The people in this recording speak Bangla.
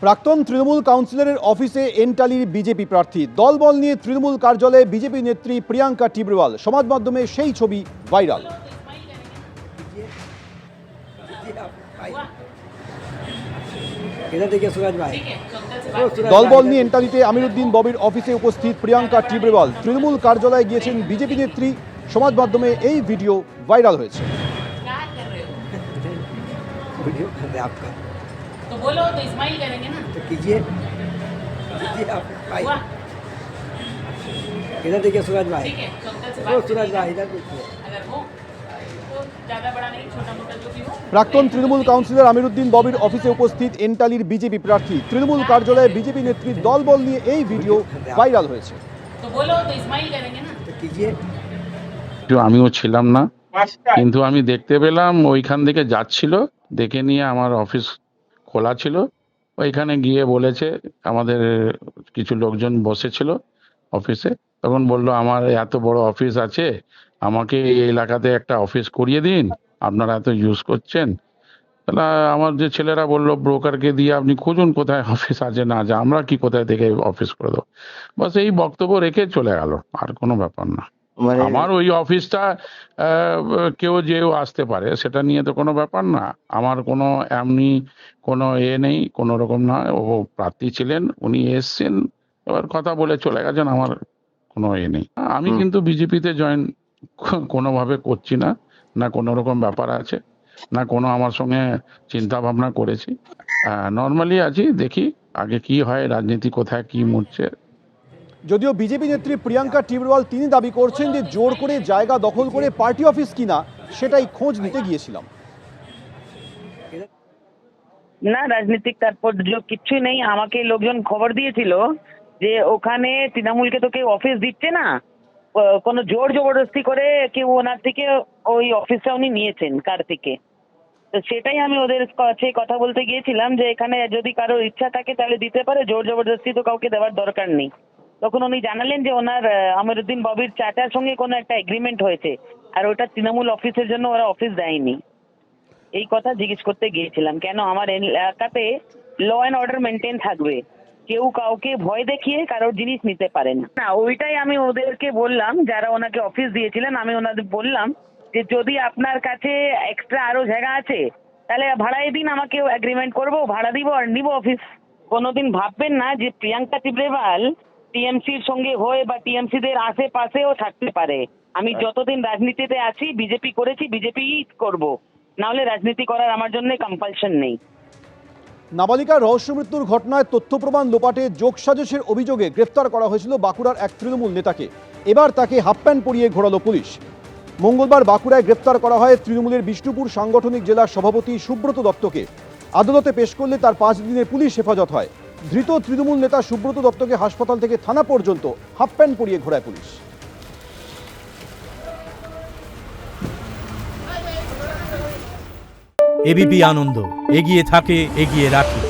প্রাক্তন তৃণমূল কাউন্সিলরের অফিসে এন্টালির বিজেপি প্রার্থী। দলবল নিয়ে তৃণমূল কার্যালয়ে বিজেপি নেত্রী প্রিয়াঙ্কা টিবরেওয়াল। সমাজ মাধ্যমে সেই ছবি ভাইরাল। দলবল নিয়ে এন্টালিতে আমিরুদ্দিন ববির অফিসে উপস্থিত প্রিয়াঙ্কা টিবরেওয়াল। তৃণমূল কার্যালয়ে গিয়েছেন বিজেপি নেত্রী। সমাজ মাধ্যমে এই ভিডিও ভাইরাল হয়েছে। तो बोलो तो इस्माइल करेंगे ना तो कीजिए आप भाई इधर देखिए सूरज भाई। ठीक है चौकल से वो बात सूरज करिएगा। भाई इधर देखिए। अगर हो तो ज़्यादा बड़ा नहीं छोटा मोटा जो भी हो। প্রাক্তন তৃণমূল কাউন্সিলর আমিরুদ্দিন ববির অফিসে উপস্থিত এন্টালির বিজেপি প্রার্থী। তৃণমূল কার্যালয়ে বিজেপি নেত্রীর দলবল নিয়ে এই ভিডিও ভাইরাল হয়েছে। तो बोलो तो इस्माइल करेंगे ना तो कीजिए আমিও ছিলাম না, কিন্তু আমি দেখতে পেলাম ওইখান থেকে যাচ্ছিল, দেখে নিয়ে আমার অফিস খোলা ছিল। ওইখানে গিয়ে বলেছে, আমাদের কিছু লোকজন বসেছিল অফিসে, তখন বললো আমার এত বড় অফিস আছে, আমাকে এই এলাকাতে একটা অফিস করিয়ে দিন, আপনারা এত ইউজ করছেন। তাহলে আমার যে ছেলেরা বললো ব্রোকারকে দিয়ে আপনি খুঁজুন কোথায় অফিস আছে না আছে, আমরা কি কোথায় থেকে অফিস করে দেবো। বাস এই বক্তব্য রেখে চলে গেল, আর কোনো ব্যাপার না। আমার ওই অফিসটা কেউ যেও আসতে পারে, সেটা নিয়ে তো কোনো ব্যাপার না। আমার কোনো এমনি কোনো নেই, কোনো রকম না। ও প্রার্থী ছিলেন, উনি এসছেন, এবার কথা বলে চলে গেছেন, আমার কোনো নেই। আমি কিন্তু বিজেপিতে জয়েন কোনোভাবে করছি না, না কোনো রকম ব্যাপার আছে, না কোনো আমার সঙ্গে চিন্তা ভাবনা করেছি। নর্মালি আছি, দেখি আগে কি হয়, রাজনীতি কোথায় কি মরছে। যদিও বিজেপি নেত্রী প্রিয়াঙ্কা টিবরেওয়াল তিনি দাবি করছেন যে জোর করে জায়গা দখল করে পার্টি অফিস কিনা সেটাই খোঁজ নিতে গিয়েছিলাম। না, রাজনৈতিক তাৎপর্য কিচ্ছুই নেই। আমাকে লোকজন খবর দিয়েছিল যে ওখানে তৃণমূলকে তো কেউ অফিস দিচ্ছে না, কোনো জোর জবরদস্তি করে কেউ ওনার থেকে ওই অফিসটা উনি নিয়েছেন কার থেকে। তো সেটাই আমি ওদের কাছে কথা বলতে গিয়েছিলাম যে এখানে যদি কারোর ইচ্ছা থাকে তাহলে দিতে পারে, জোর জবরদস্তি তো কাউকে দেওয়ার দরকার নেই। তখন উনি জানালেন যে ওনার আমিরুদ্দিন ববির চাচার সঙ্গে কোনো একটা এগ্রিমেন্ট হয়েছে, আর ওটা তৃণমূল অফিসের জন্য ওরা অফিস দেয়নি। এই কথা জিজ্ঞেস করতে গিয়েছিলাম, কেন আমার এলাকাতে ল অ্যান্ড অর্ডার মেনটেন থাকবে, কেউ কাউকে ভয় দেখিয়ে কারোর জিনিস নিতে পারে না। না, ওইটাই আমি ওদেরকে বললাম, যারা ওনাকে অফিস দিয়েছিলেন, আমি ওনাদের বললাম যে যদি আপনার কাছে এক্সট্রা আরো জায়গা আছে তাহলে ভাড়াই দিন, আমাকে এগ্রিমেন্ট করবো, ভাড়া দিব আর নিব অফিস। কোনোদিন ভাববেন না যে প্রিয়াঙ্কা টিবরেওয়াল টিএমসির সঙ্গে হয়ে বা টিএমসি দের আশেপাশেও থাকতে পারে। আমি যতদিন রাজনীতিতে আছি বিজেপি করেছি, বিজেপি করব, নাহলে রাজনীতি করার আমার জন্য কম্পালশন নেই। নাবালিকার রহস্য মৃত্যুর ঘটনায় তথ্য প্রমাণ লোপাটে যোগসাজশের অভিযোগে গ্রেফতার করা হয়েছিল বাঁকুড়ার এক তৃণমূল নেতাকে। এবার তাকে হাফ প্যান্ট পরিয়ে ঘোরালো পুলিশ। মঙ্গলবার বাঁকুড়ায় গ্রেফতার করা হয় তৃণমূলের বিষ্ণুপুর সাংগঠনিক জেলার সভাপতি সুব্রত দত্তকে। আদালতে পেশ করলে তার 5 দিনের পুলিশ হেফাজত হয়। ধৃত তৃণমূল নেতা সুব্রত দত্তকে হাসপাতাল থেকে থানা পর্যন্ত হাফ প্যান্ট পরিয়ে ঘোরায় পুলিশ। এবিপি আনন্দ এগিয়ে থাকে, এগিয়ে রাখে।